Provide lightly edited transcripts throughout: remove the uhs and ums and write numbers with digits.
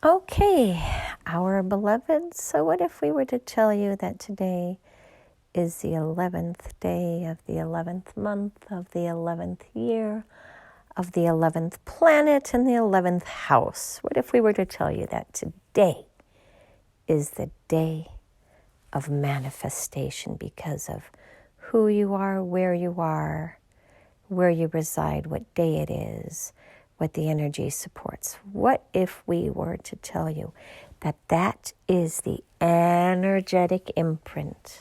Okay, our beloved, so what if we were to tell you that today is the 11th day of the 11th month of the 11th year of the 11th planet and the 11th house? What if we were to tell you that today is the day of manifestation because of who you are, where you reside, what day it is, what the energy supports? What if we were to tell you that that is the energetic imprint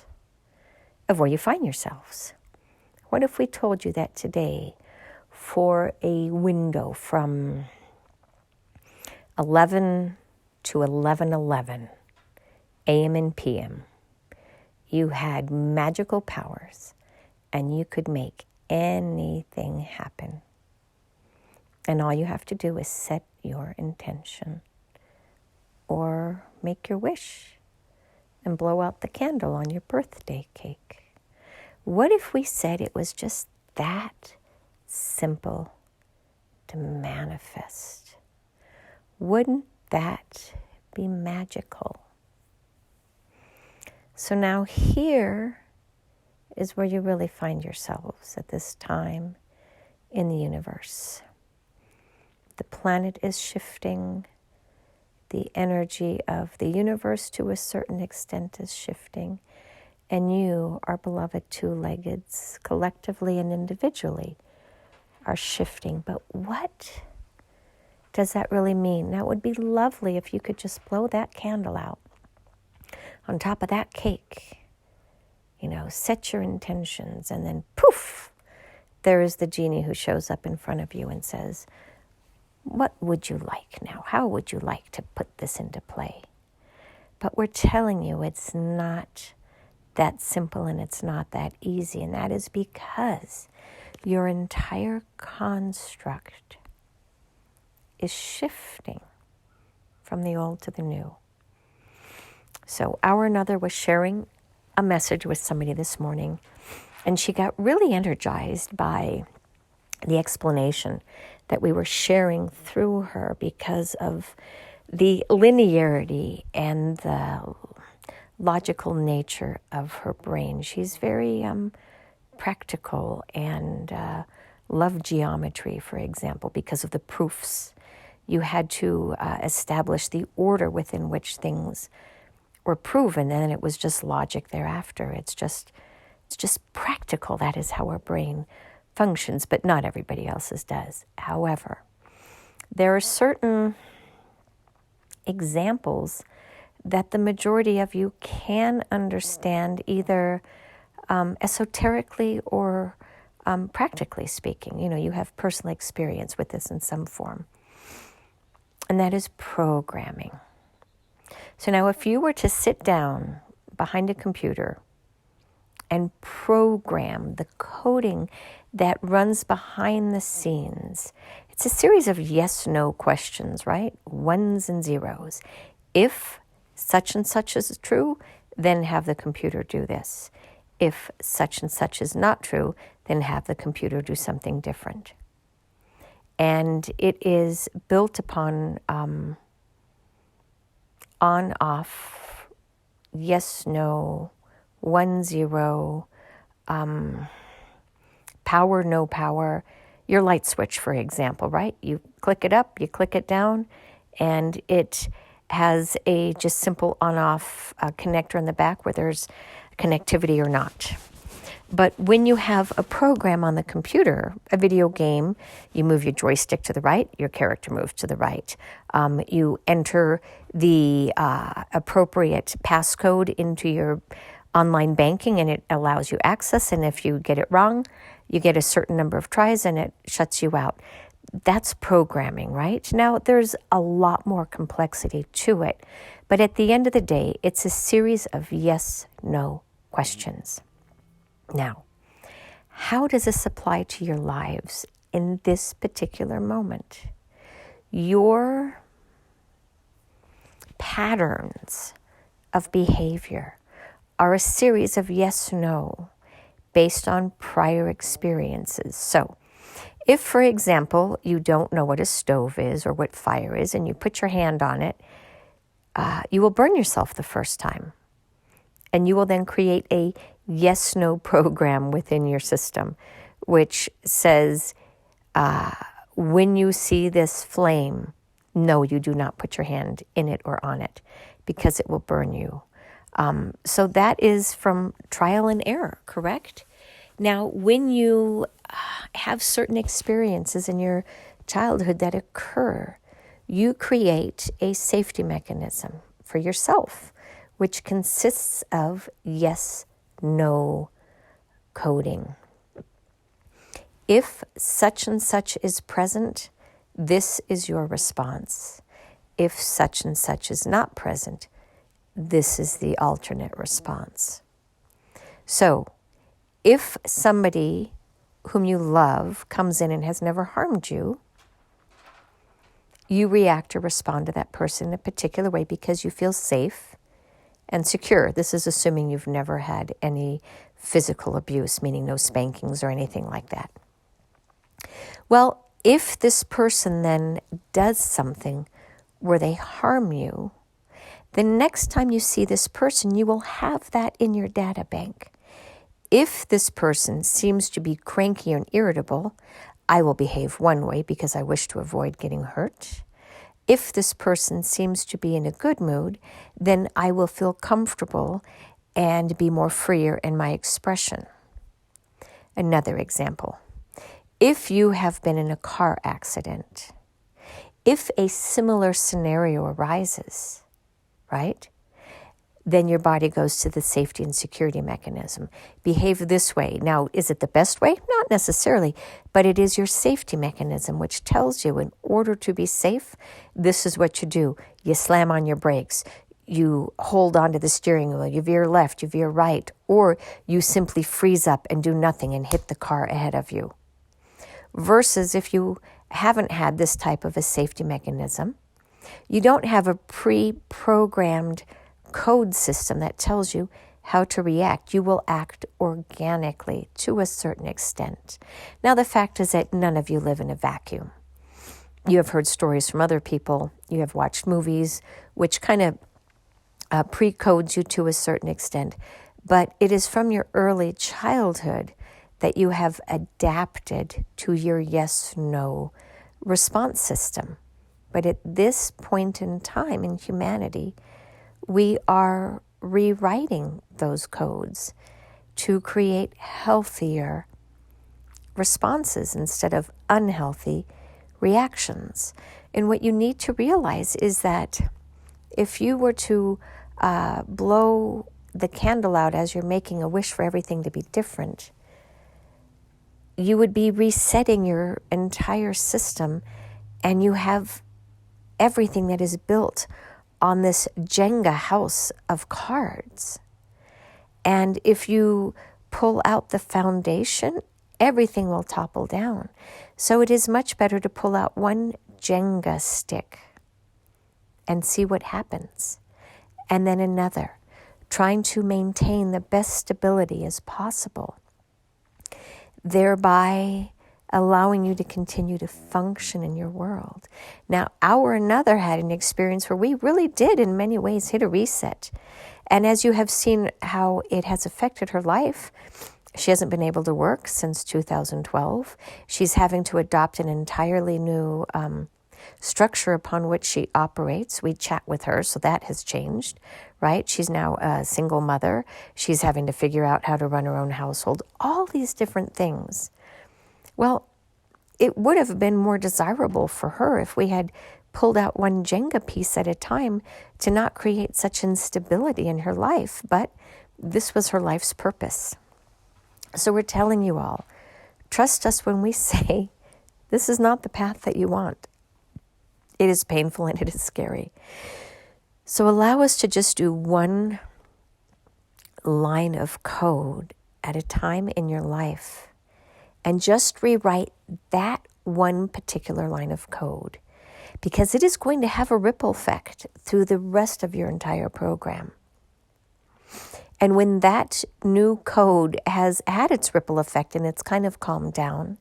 of where you find yourselves? What if we told you that today, for a window from 11 to 11:11 a.m. and p.m., you had magical powers and you could make anything happen? And all you have to do is set your intention or make your wish and blow out the candle on your birthday cake. What if we said it was just that simple to manifest? Wouldn't that be magical? So now here is where you really find yourselves at this time in the universe. The planet is shifting. The energy of the universe to a certain extent is shifting. And you, our beloved two-leggeds, collectively and individually, are shifting. But what does that really mean? Now, it would be lovely if you could just blow that candle out on top of that cake. Set your intentions, and then poof, there is the genie who shows up in front of you and says, what would you like now? How would you like to put this into play? But we're telling you it's not that simple and it's not that easy. And that is because your entire construct is shifting from the old to the new. So our another was sharing a message with somebody this morning, and she got really energized by the explanation that we were sharing through her because of the linearity and the logical nature of her brain. She's very practical and loved geometry, for example, because of the proofs. You had to establish the order within which things were proven, and then it was just logic thereafter. It's just practical. That is how our brain functions, but not everybody else's does. However, there are certain examples that the majority of you can understand, either esoterically or practically speaking. You have personal experience with this in some form. And that is programming. So now if you were to sit down behind a computer and program the coding that runs behind the scenes, it's a series of yes-no questions, right? Ones and zeros. If such and such is true, then have the computer do this. If such and such is not true, then have the computer do something different. And it is built upon on-off, yes, no, 1, 0, power, no power. Your light switch, for example, right? You click it up, you click it down, and it has a just simple on-off connector in the back where there's connectivity or not. But when you have a program on the computer, a video game, you move your joystick to the right, your character moves to the right. You enter the appropriate passcode into your online banking and it allows you access. And if you get it wrong, you get a certain number of tries and it shuts you out. That's programming, right? Now, there's a lot more complexity to it. But at the end of the day, it's a series of yes-no questions. Now, how does this apply to your lives in this particular moment? Your patterns of behavior are a series of yes-no based on prior experiences. So, If, for example, you don't know what a stove is or what fire is, and you put your hand on it, you will burn yourself the first time. And you will then create a yes-no program within your system, which says, when you see this flame, no, you do not put your hand in it or on it, because it will burn you. So that is from trial and error, correct? Now, when you have certain experiences in your childhood that occur, you create a safety mechanism for yourself, which consists of yes-no coding. If such and such is present, this is your response. If such and such is not present, this is the alternate response. So, if somebody whom you love comes in and has never harmed you, you react or respond to that person in a particular way because you feel safe and secure. This is assuming you've never had any physical abuse, meaning no spankings or anything like that. Well, if this person then does something where they harm you, the next time you see this person, you will have that in your data bank. If this person seems to be cranky and irritable, I will behave one way because I wish to avoid getting hurt. If this person seems to be in a good mood, then I will feel comfortable and be more freer in my expression. Another example. If you have been in a car accident, if a similar scenario arises, right, then your body goes to the safety and security mechanism. Behave this way. Now, is it the best way? Not necessarily, but it is your safety mechanism, which tells you in order to be safe, this is what you do. You slam on your brakes. You hold onto the steering wheel. You veer left, you veer right, or you simply freeze up and do nothing and hit the car ahead of you. Versus if you haven't had this type of a safety mechanism, you don't have a pre-programmed code system that tells you how to react. You will act organically to a certain extent. Now, the fact is that none of you live in a vacuum. You have heard stories from other people. You have watched movies, which kind of pre-codes you to a certain extent. But it is from your early childhood that you have adapted to your yes-no response system. But at this point in time in humanity, we are rewriting those codes to create healthier responses instead of unhealthy reactions. And what you need to realize is that if you were to blow the candle out as you're making a wish for everything to be different, you would be resetting your entire system, and you have everything that is built on this Jenga house of cards. And if you pull out the foundation, everything will topple down. So it is much better to pull out one Jenga stick and see what happens. And then another, trying to maintain the best stability as possible, thereby allowing you to continue to function in your world. Now, our another had an experience where we really did, in many ways, hit a reset. And as you have seen how it has affected her life, she hasn't been able to work since 2012. She's having to adopt an entirely new structure upon which she operates. We chat with her, so that has changed, right? She's now a single mother. She's having to figure out how to run her own household, all these different things. Well, it would have been more desirable for her if we had pulled out one Jenga piece at a time to not create such instability in her life, but this was her life's purpose. So we're telling you all, trust us when we say this is not the path that you want. It is painful and it is scary. So allow us to just do one line of code at a time in your life and just rewrite that one particular line of code, because it is going to have a ripple effect through the rest of your entire program. And when that new code has had its ripple effect and it's kind of calmed down,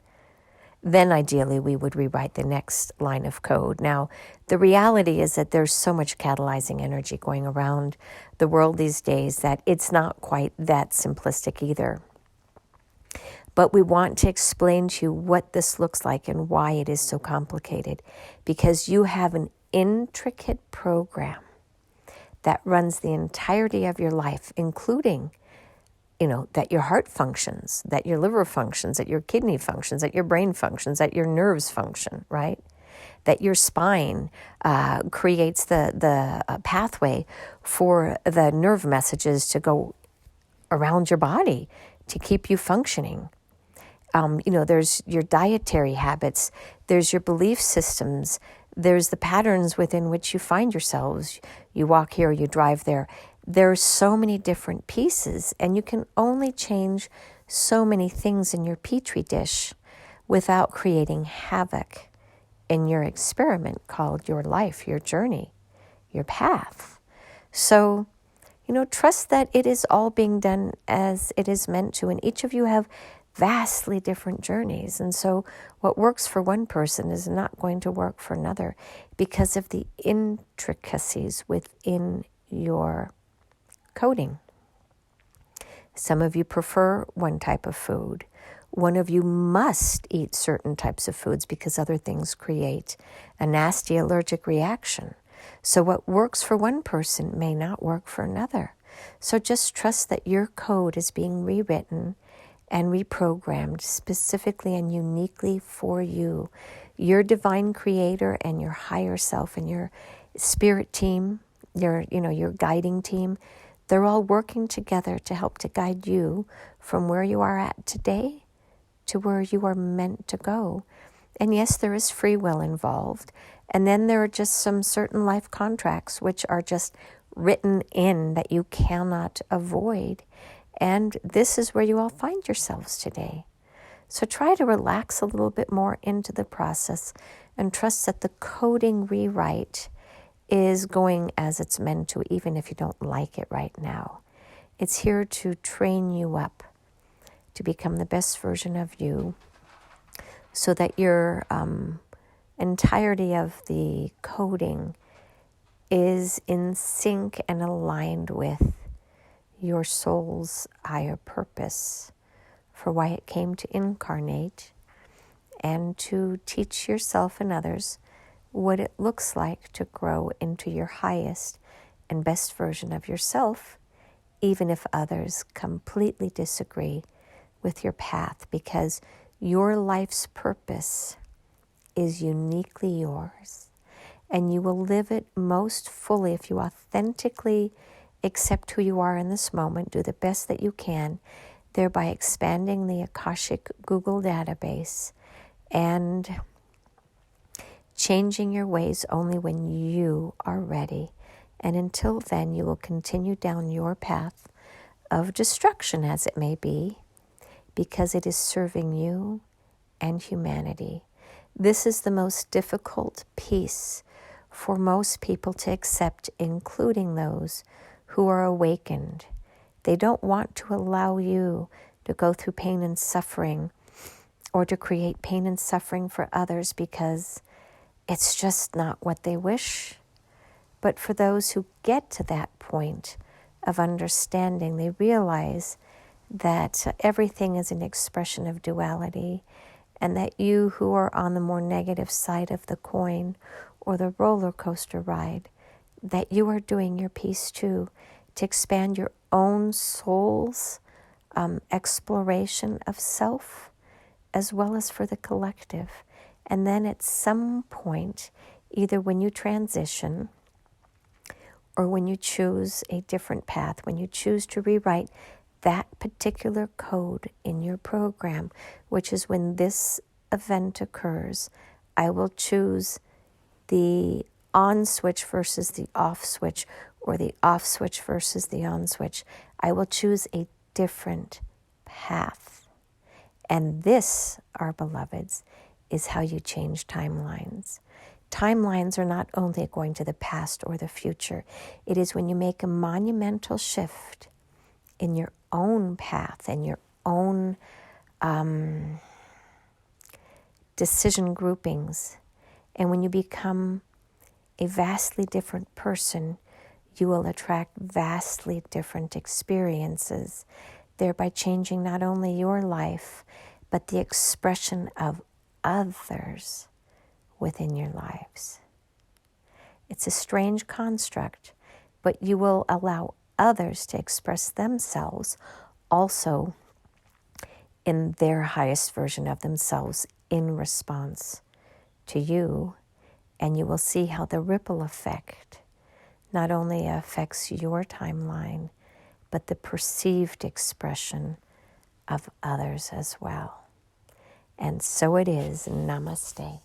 then ideally we would rewrite the next line of code. Now, the reality is that there's so much catalyzing energy going around the world these days that it's not quite that simplistic either. But we want to explain to you what this looks like and why it is so complicated, because you have an intricate program that runs the entirety of your life, including, that your heart functions, that your liver functions, that your kidney functions, that your brain functions, that your nerves function, right? That your spine creates the pathway for the nerve messages to go around your body to keep you functioning. There's your dietary habits, there's your belief systems, there's the patterns within which you find yourselves. You walk here, you drive there. There's so many different pieces, and you can only change so many things in your petri dish without creating havoc in your experiment called your life, your journey, your path. So, trust that it is all being done as it is meant to, and each of you have vastly different journeys. And so what works for one person is not going to work for another because of the intricacies within your coding. Some of you prefer one type of food. One of you must eat certain types of foods because other things create a nasty allergic reaction. So what works for one person may not work for another. So just trust that your code is being rewritten and reprogrammed specifically and uniquely for you. Your divine creator and your higher self and your spirit team, your guiding team, they're all working together to help to guide you from where you are at today to where you are meant to go. And yes, there is free will involved. And then there are just some certain life contracts which are just written in that you cannot avoid. And this is where you all find yourselves today. So try to relax a little bit more into the process and trust that the coding rewrite is going as it's meant to, even if you don't like it right now. It's here to train you up to become the best version of you so that your entirety of the coding is in sync and aligned with your soul's higher purpose for why it came to incarnate and to teach yourself and others what it looks like to grow into your highest and best version of yourself, even if others completely disagree with your path, because your life's purpose is uniquely yours, and you will live it most fully if you authentically accept who you are in this moment, do the best that you can, thereby expanding the Akashic Google database and changing your ways only when you are ready. And until then, you will continue down your path of destruction, as it may be, because it is serving you and humanity. This is the most difficult piece for most people to accept, including those who are awakened. They don't want to allow you to go through pain and suffering or to create pain and suffering for others because it's just not what they wish. But for those who get to that point of understanding, they realize that everything is an expression of duality, and that you who are on the more negative side of the coin or the roller coaster ride, that you are doing your piece too to expand your own soul's exploration of self as well as for the collective. And then at some point, either when you transition or when you choose a different path, when you choose to rewrite that particular code in your program, which is when this event occurs, I will choose the on switch versus the off switch, or the off switch versus the on switch. I will choose a different path. And this, our beloveds, is how you change timelines. Timelines are not only going to the past or the future. It is when you make a monumental shift in your own path and your own decision groupings. And when you become a vastly different person, you will attract vastly different experiences, thereby changing not only your life, but the expression of others within your lives. It's a strange construct, but you will allow others to express themselves also in their highest version of themselves in response to you, and you will see how the ripple effect not only affects your timeline, but the perceived expression of others as well. And so it is. Namaste.